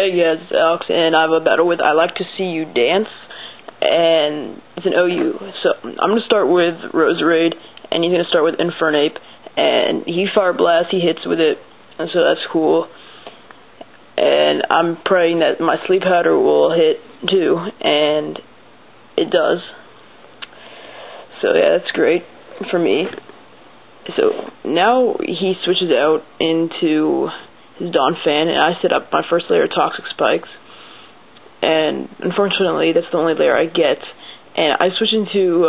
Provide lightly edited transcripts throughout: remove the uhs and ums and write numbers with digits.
Hey guys, it's Alex, and I have a battle with ilike2cudance, and it's an OU. So I'm gonna start with Roserade, and he's gonna start with Infernape, and he Fire Blast, he hits with it, and so that's cool. And I'm praying that my Sleep Powder will hit too, and it does. So yeah, that's great for me. So now he switches out into his Donphan, and I set up my first layer of Toxic Spikes, and unfortunately that's the only layer I get, and I switch into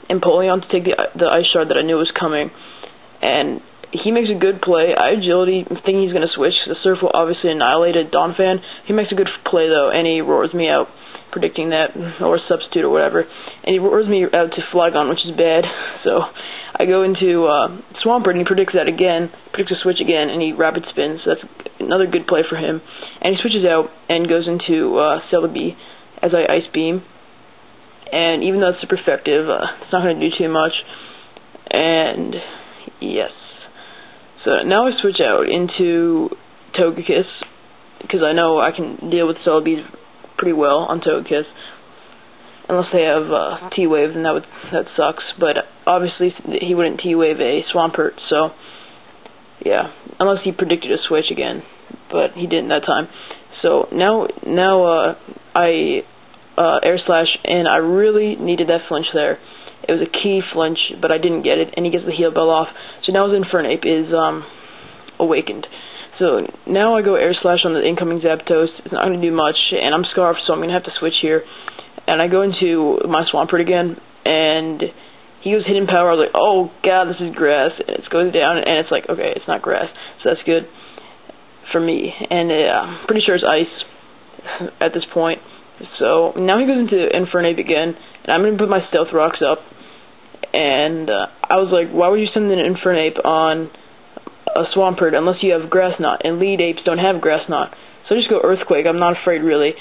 Empoleon to take the Ice Shard that I knew was coming, and he makes a good play. I Agility, thinking he's going to switch, because the Surf will obviously annihilate a Donphan. He makes a good play though, and he roars me out, predicting that, or Substitute or whatever, and he roars me out to Flygon, which is bad, so I go into Swampert, and he predicts that again, predicts a switch again, and he Rapid Spins, so that's another good play for him. And he switches out and goes into Celebi as I Ice Beam, and even though it's super effective, it's not going to do too much, and yes. So now I switch out into Togekiss, because I know I can deal with Celebi pretty well on Togekiss. Unless they have T-Wave, then that sucks. But obviously he wouldn't T-Wave a Swampert, so yeah. Unless he predicted a switch again, but he didn't that time. So now I Air Slash, and I really needed that flinch there. It was a key flinch, but I didn't get it, and he gets the Heal Bell off. So now his Infernape is awakened. So now I go Air Slash on the incoming Zapdos. It's not going to do much, and I'm Scarfed, so I'm going to have to switch here. And I go into my Swampert again, and he goes Hidden Power. I was like, oh god, this is grass. And it goes down, and it's like, okay, it's not grass, so that's good for me. And I'm pretty sure it's ice at this point. So now he goes into Infernape again, and I'm going to put my Stealth Rocks up. And I was like, why would you send an Infernape on a Swampert unless you have Grass Knot? And lead apes don't have Grass Knot. So I just go Earthquake. I'm not afraid, really.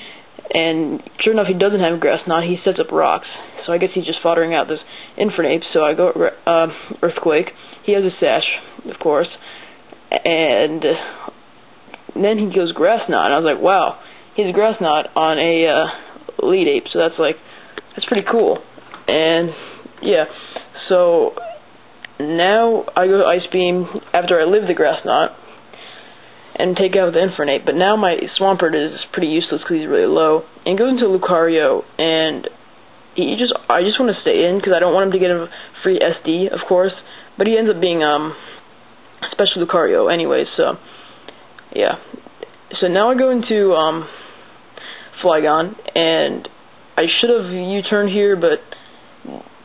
And sure enough, he doesn't have Grass Knot. He sets up Rocks. So I guess he's just foddering out this Infernape. So I go Earthquake. He has a Sash, of course. And then he goes Grass Knot. And I was like, wow, he has a Grass Knot on a lead ape. So that's pretty cool. And yeah, so now I go Ice Beam after I live the Grass Knot and take out the Infernape, but now my Swampert is pretty useless because he's really low, and goes into Lucario, and I just want to stay in because I don't want him to get a free SD, of course, but he ends up being Special Lucario anyway, so yeah. So now I go into Flygon, and I should have U-turned here, but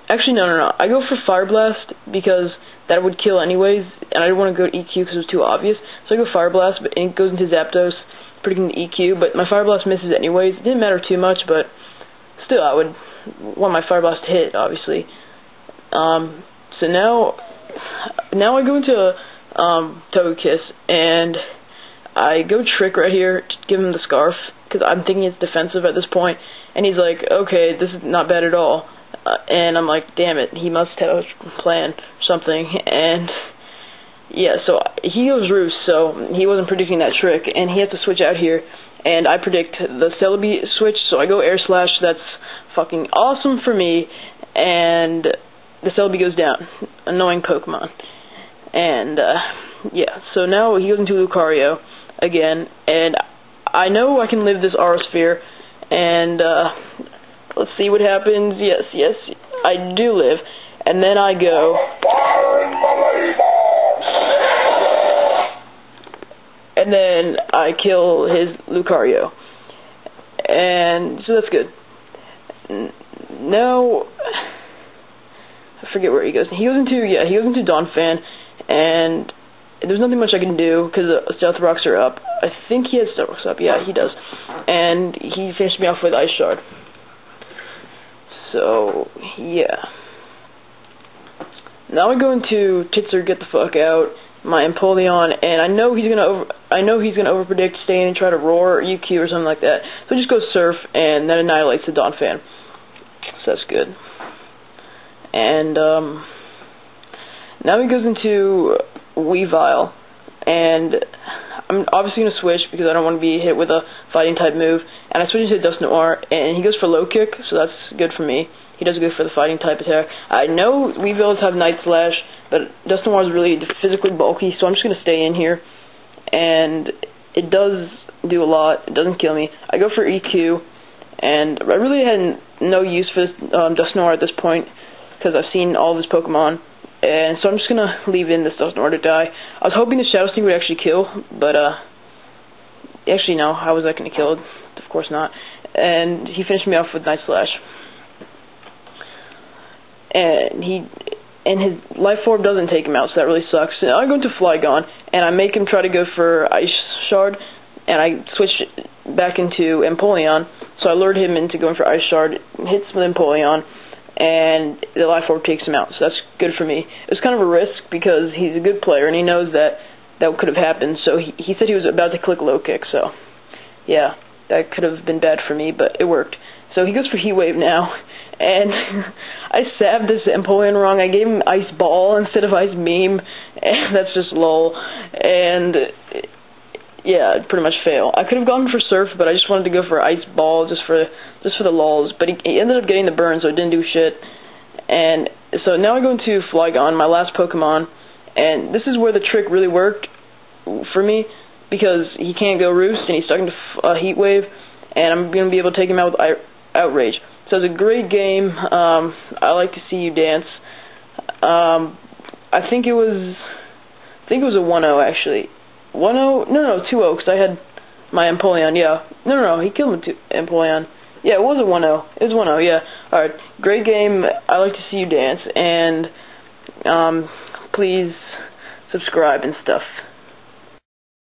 actually no, I go for Fire Blast because that would kill anyways, and I didn't want to go to EQ because it was too obvious. So I go Fire Blast, but it goes into Zapdos, predicting the EQ, but my Fire Blast misses anyways. It didn't matter too much, but still, I would want my Fire Blast to hit, obviously. So now I go into Togekiss, and I go Trick right here to give him the Scarf, because I'm thinking it's defensive at this point, and he's like, okay, this is not bad at all. And I'm like, damn it, he must have a plan or something, and yeah, so he goes Roost, so he wasn't predicting that trick, and he has to switch out here, and I predict the Celebi switch, so I go Air Slash. That's fucking awesome for me, and the Celebi goes down. Annoying Pokemon. And yeah, so now he goes into Lucario again, and I know I can live this Aerosphere, and let's see what happens. Yes, I do live. And then I go and then I kill his Lucario. And so that's good. Now I forget where he goes. He goes into Donphan, and there's nothing much I can do because the Stealth Rocks are up. I think he has Stealth Rocks up. Yeah, he does. And he finished me off with Ice Shard. So, yeah. Now I go into Titzer, get the fuck out, my Empoleon, and I know he's gonna overpredict, stay in and try to roar or UQ or something like that. So I just go Surf, and that annihilates the Donphan. So that's good. And now he goes into Weavile, and I'm obviously going to switch because I don't want to be hit with a fighting type move, and I switch to Dusknoir, and he goes for low kick, so that's good for me. He does good for the fighting type attack. I know Weevilles have Night Slash, but Dusknoir is really physically bulky, so I'm just going to stay in here, and it does do a lot. It doesn't kill me. I go for EQ, and I really had no use for this Dusknoir at this point because I've seen all of his Pokemon, and so I'm just going to leave in this Dusknoir to die. I was hoping the Shadow Sneak would actually kill, but actually no, how was I going to kill it? Of course not. And he finished me off with Night Slash. And his Life Orb doesn't take him out, so that really sucks. So I go into Flygon, and I make him try to go for Ice Shard, and I switch back into Empoleon, so I lured him into going for Ice Shard, hits with Empoleon, and the Life Orb takes him out, so that's good for me. It was kind of a risk, because he's a good player, and he knows that could have happened, so he said he was about to click low kick, so yeah, that could have been bad for me, but it worked. So he goes for Heat Wave now, and I stabbed this Empoleon wrong. I gave him Ice Ball instead of Ice Beam, and that's just lol, and yeah, pretty much fail. I could have gone for Surf, but I just wanted to go for Ice Ball just for the lulz, but he ended up getting the burn, so it didn't do shit. And so now I go into Flygon, my last Pokemon, and this is where the trick really worked for me, because he can't go Roost, and he's stuck into Heat Wave, and I'm going to be able to take him out with Outrage. So it was a great game. I like to see you dance. I think it was a 1-0 actually. 1-0? No, 2-0, because I had my Empoleon, yeah. No, he killed me Empoleon. Yeah, it was a 1-0. It was 1-0, yeah. Alright, great game. I like to see you dance, and please subscribe and stuff.